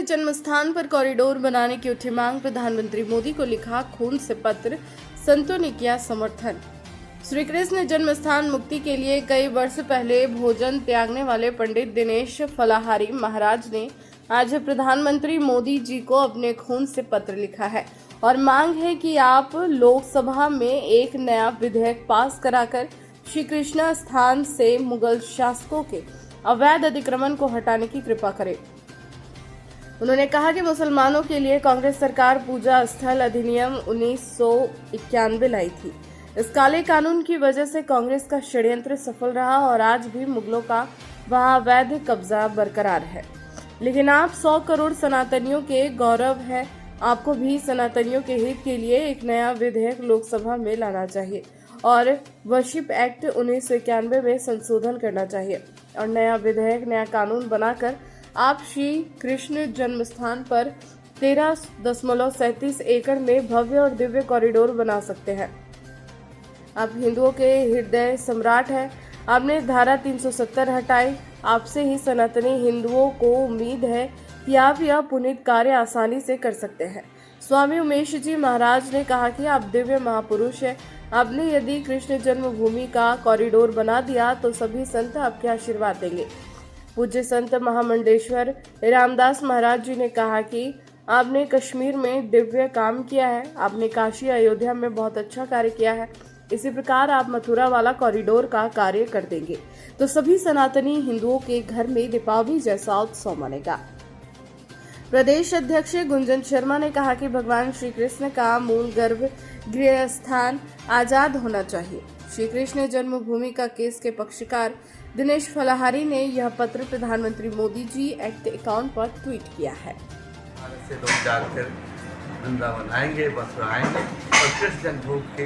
जन्मस्थान पर कॉरिडोर बनाने की उठी मांग, प्रधानमंत्री मोदी को लिखा खून से पत्र, संतों ने किया समर्थन। श्री कृष्ण जन्मस्थान मुक्ति के लिए कई वर्ष पहले भोजन त्यागने वाले पंडित दिनेश फलाहारी महाराज ने आज प्रधानमंत्री मोदी जी को अपने खून से पत्र लिखा है और मांग है कि आप लोकसभा में एक नया विधेयक पास कराकर श्री कृष्ण स्थान से मुगल शासकों के अवैध अतिक्रमण को हटाने की कृपा करें। उन्होंने कहा कि मुसलमानों के लिए कांग्रेस सरकार पूजा स्थल अधिनियम 1991 लाई थी। इस काले कानून की वजह से कांग्रेस का षड्यंत्र सफल रहा और आज भी मुगलों का वहां अवैध कब्जा बरकरार है। लेकिन आप 100 करोड़ सनातनियों के गौरव है। आपको भी सनातनियों के हित के लिए एक नया विधेयक लोकसभा में लाना चाहिए और वर्शिप एक्ट 1991 में संशोधन करना चाहिए और नया विधेयक, नया कानून बनाकर आप श्री कृष्ण जन्मस्थान पर 13.37 एकड़ में भव्य और दिव्य कॉरिडोर बना सकते हैं। आप हिंदुओं के हृदय सम्राट हैं। आपने धारा 370 हटाई। आपसे ही सनातनी हिंदुओं को उम्मीद है कि आप यह पुनीत कार्य आसानी से कर सकते हैं। स्वामी उमेश जी महाराज ने कहा कि आप दिव्य महापुरुष हैं। आपने यदि कृष्ण जन्मभूमि का कॉरिडोर बना दिया तो सभी संत आपके आशीर्वाद देंगे। पूज्य संत महामंडेश्वर रामदास महाराज जी ने कहा कि आपने कश्मीर में दिव्य काम किया है। आपने काशी अयोध्या में बहुत अच्छा कार्य किया है। इसी प्रकार आप मथुरा वाला कॉरिडोर का कार्य कर देंगे तो सभी सनातनी हिंदुओं के घर में दीपावली जैसा उत्सव मनेगा। प्रदेश अध्यक्ष गुंजन शर्मा ने कहा कि भगवान श्री कृष्ण का मूल गर्भ गृह स्थान आजाद होना चाहिए। श्री कृष्ण जन्मभूमि का केस के पक्षकार दिनेश फलाहारी ने यह पत्र प्रधानमंत्री मोदी जी एक्ट अकाउंट पर ट्वीट किया है। भारत से लोग जाकर वृंदावन आएंगे, मथुरा आएंगे और कृष्ण जन्मभूमि के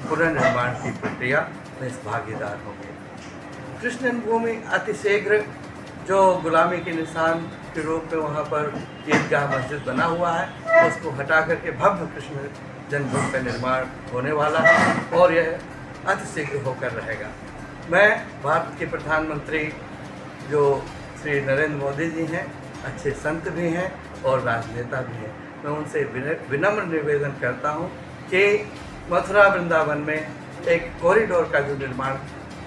पुनर्निर्माण की प्रक्रिया में भागीदार होंगे। कृष्ण जन्मभूमि अतिशीघ्र जो गुलामी के निशान के रूप में वहाँ पर ईदगाह मस्जिद बना हुआ है, उसको हटा करके भव्य कृष्ण जन्मभूमि का निर्माण होने वाला है और यह अतिशीघ्र होकर रहेगा। मैं भारत के प्रधानमंत्री जो श्री नरेंद्र मोदी जी हैं, अच्छे संत भी हैं और राजनेता भी हैं, मैं उनसे विनम्र निवेदन करता हूं कि मथुरा वृंदावन में एक कॉरिडोर का जो निर्माण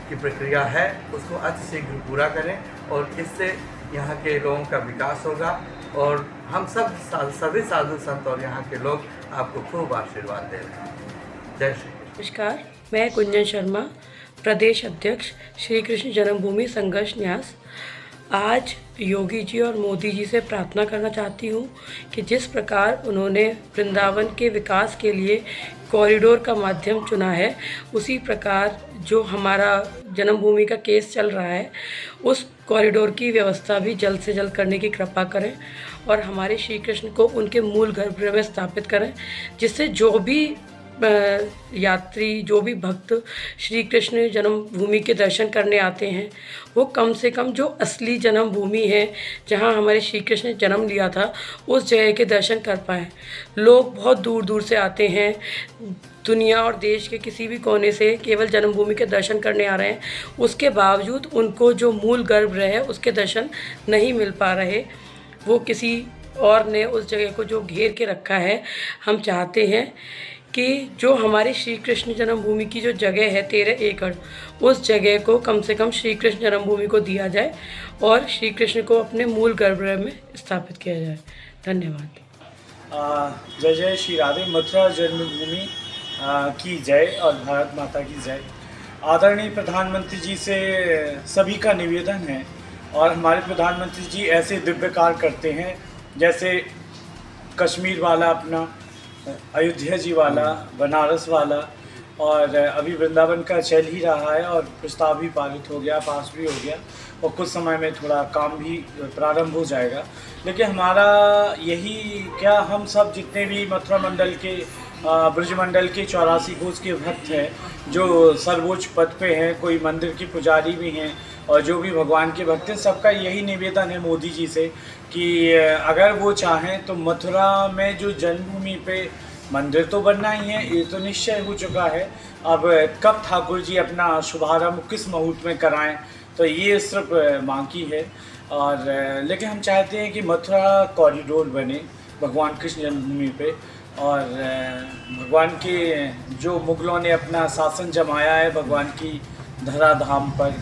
की प्रक्रिया है उसको अतिशीघ्र पूरा करें और इससे यहाँ के लोगों का विकास होगा और हम सभी साधु संत और यहाँ के लोग आपको खूब आशीर्वाद दे रहे हैं। जय श्री कृष्ण। नमस्कार, मैं गुंजन शर्मा, प्रदेश अध्यक्ष श्री कृष्ण जन्मभूमि संघर्ष न्यास। आज योगी जी और मोदी जी से प्रार्थना करना चाहती हूँ कि जिस प्रकार उन्होंने वृंदावन के विकास के लिए कॉरिडोर का माध्यम चुना है, उसी प्रकार जो हमारा जन्मभूमि का केस चल रहा है उस कॉरिडोर की व्यवस्था भी जल्द से जल्द करने की कृपा करें और हमारे श्री कृष्ण को उनके मूल गर्भगृह में स्थापित करें, जिससे जो भी यात्री, जो भी भक्त श्री कृष्ण जन्मभूमि के दर्शन करने आते हैं वो कम से कम जो असली जन्मभूमि है जहां हमारे श्री कृष्ण ने जन्म लिया था उस जगह के दर्शन कर पाएँ। लोग बहुत दूर दूर से आते हैं, दुनिया और देश के किसी भी कोने से केवल जन्मभूमि के दर्शन करने आ रहे हैं, उसके बावजूद उनको जो मूल गर्भगृह है उसके दर्शन नहीं मिल पा रहे। वो किसी और ने उस जगह को जो घेर के रखा है। हम चाहते हैं कि जो हमारे श्री कृष्ण जन्मभूमि की जो जगह है 13 एकड़, उस जगह को कम से कम श्री कृष्ण जन्मभूमि को दिया जाए और श्री कृष्ण को अपने मूल गर्भगृह में स्थापित किया जाए। धन्यवाद। जय जय श्री राधे। मथुरा जन्मभूमि की जय और भारत माता की जय। आदरणीय प्रधानमंत्री जी से सभी का निवेदन है और हमारे प्रधानमंत्री जी ऐसे दिव्य कार्य करते हैं जैसे कश्मीर वाला अपना, अयोध्या जी वाला, बनारस वाला और अभी वृंदावन का चल ही रहा है और प्रस्ताव भी पारित हो गया, पास भी हो गया और कुछ समय में थोड़ा काम भी प्रारंभ हो जाएगा। लेकिन हमारा यही क्या, हम सब जितने भी मथुरा मंडल के ब्रज मंडल के 84 कोस के भक्त हैं जो सर्वोच्च पद पे हैं, कोई मंदिर की पुजारी भी हैं और जो भी भगवान के भक्त हैं, सबका यही निवेदन है मोदी जी से कि अगर वो चाहें तो मथुरा में जो जन्मभूमि पे मंदिर तो बनना ही है, ये तो निश्चय हो चुका है। अब कब ठाकुर जी अपना शुभारंभ किस मुहूर्त में कराएं तो ये सिर्फ मांग की है। और लेकिन हम चाहते हैं कि मथुरा कॉरिडोर बने भगवान कृष्ण जन्मभूमि पे। और भगवान के जो मुगलों ने अपना शासन जमाया है भगवान की धराधाम पर,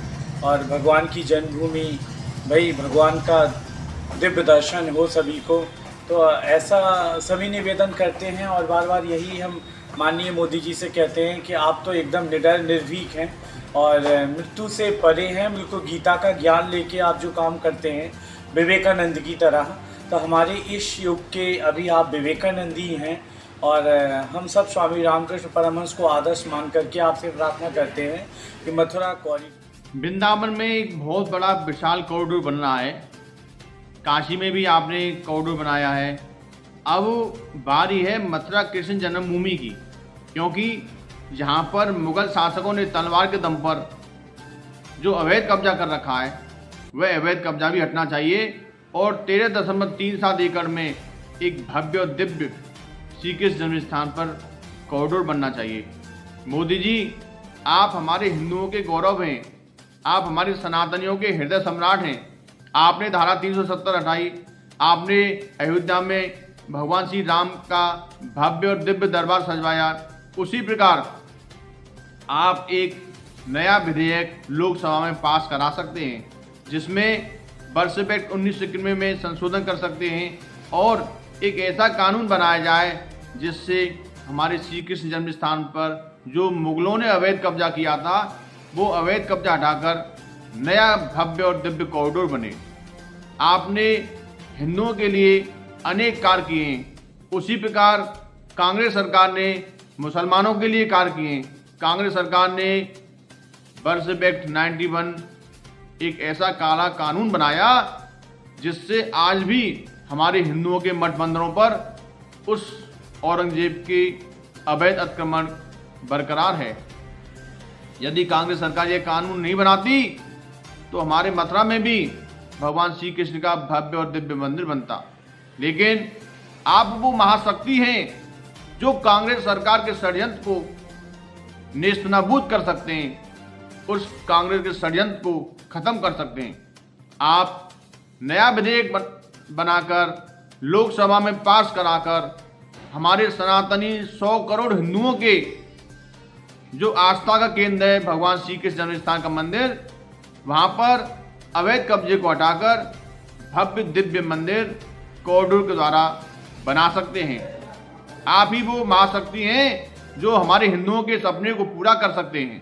और भगवान की जन्मभूमि, भाई भगवान का दिव्य दर्शन हो सभी को, तो ऐसा सभी निवेदन करते हैं। और बार बार यही हम माननीय मोदी जी से कहते हैं कि आप तो एकदम निडर निर्भीक हैं और मृत्यु से परे हैं, बिल्कुल गीता का ज्ञान लेके आप जो काम करते हैं विवेकानंद की तरह। तो हमारे इस युग के अभी आप विवेकानंद ही हैं, और हम सब स्वामी रामकृष्ण परमहंस को आदर्श मान करके आपसे प्रार्थना करते हैं कि मथुरा कॉरिडोर। वृंदावन में एक बहुत बड़ा विशाल कॉरिडोर बन रहा है, काशी में भी आपने कॉरिडोर बनाया है। अब बारी है मथुरा कृष्ण जन्मभूमि की, क्योंकि जहाँ पर मुगल शासकों ने तलवार के दम पर जो अवैध कब्जा कर रखा है वह अवैध कब्जा भी हटना चाहिए, और 13.37 एकड़ में एक भव्य और दिव्य श्री कृष्ण जन्म स्थान पर कॉरिडोर बनना चाहिए। मोदी जी, आप हमारे हिंदुओं के गौरव हैं, आप हमारे सनातनियों के हृदय सम्राट हैं। आपने धारा 370 हटाई, आपने अयोध्या में भगवान श्री राम का भव्य और दिव्य दरबार सजवाया। उसी प्रकार आप एक नया विधेयक लोकसभा में पास करा सकते हैं, जिसमें बर्थ एक्ट 1991 में संशोधन कर सकते हैं, और एक ऐसा कानून बनाया जाए जिससे हमारे श्री कृष्ण जन्म स्थान पर जो मुगलों ने अवैध कब्जा किया था वो अवैध कब्जा हटाकर नया भव्य और दिव्य कॉरिडोर बने। आपने हिंदुओं के लिए अनेक कार्य किए हैं, उसी प्रकार कांग्रेस सरकार ने मुसलमानों के लिए कार्य किए हैं। कांग्रेस सरकार ने बर्थ एक्ट 91 एक ऐसा काला कानून बनाया जिससे आज भी हमारे हिंदुओं के मठ मंदिरों पर उस औरंगजेब के अवैध अतिक्रमण बरकरार है। यदि कांग्रेस सरकार ये कानून नहीं बनाती तो हमारे मथुरा में भी भगवान श्री कृष्ण का भव्य और दिव्य मंदिर बनता। लेकिन आप वो महाशक्ति हैं जो कांग्रेस सरकार के षड्यंत्र को नेस्तनाबूद कर सकते हैं, उस कांग्रेस के षड्यंत्र को खत्म कर सकते हैं। आप नया विधेयक बनाकर लोकसभा में पास कराकर हमारे सनातनी 100 करोड़ हिंदुओं के जो आस्था का केंद्र है भगवान श्री कृष्ण जन्म स्थान का मंदिर, वहाँ पर अवैध कब्जे को हटाकर भव्य दिव्य मंदिर कॉरिडोर के द्वारा बना सकते हैं। आप ही वो महाशक्ति हैं जो हमारे हिंदुओं के सपने को पूरा कर सकते हैं।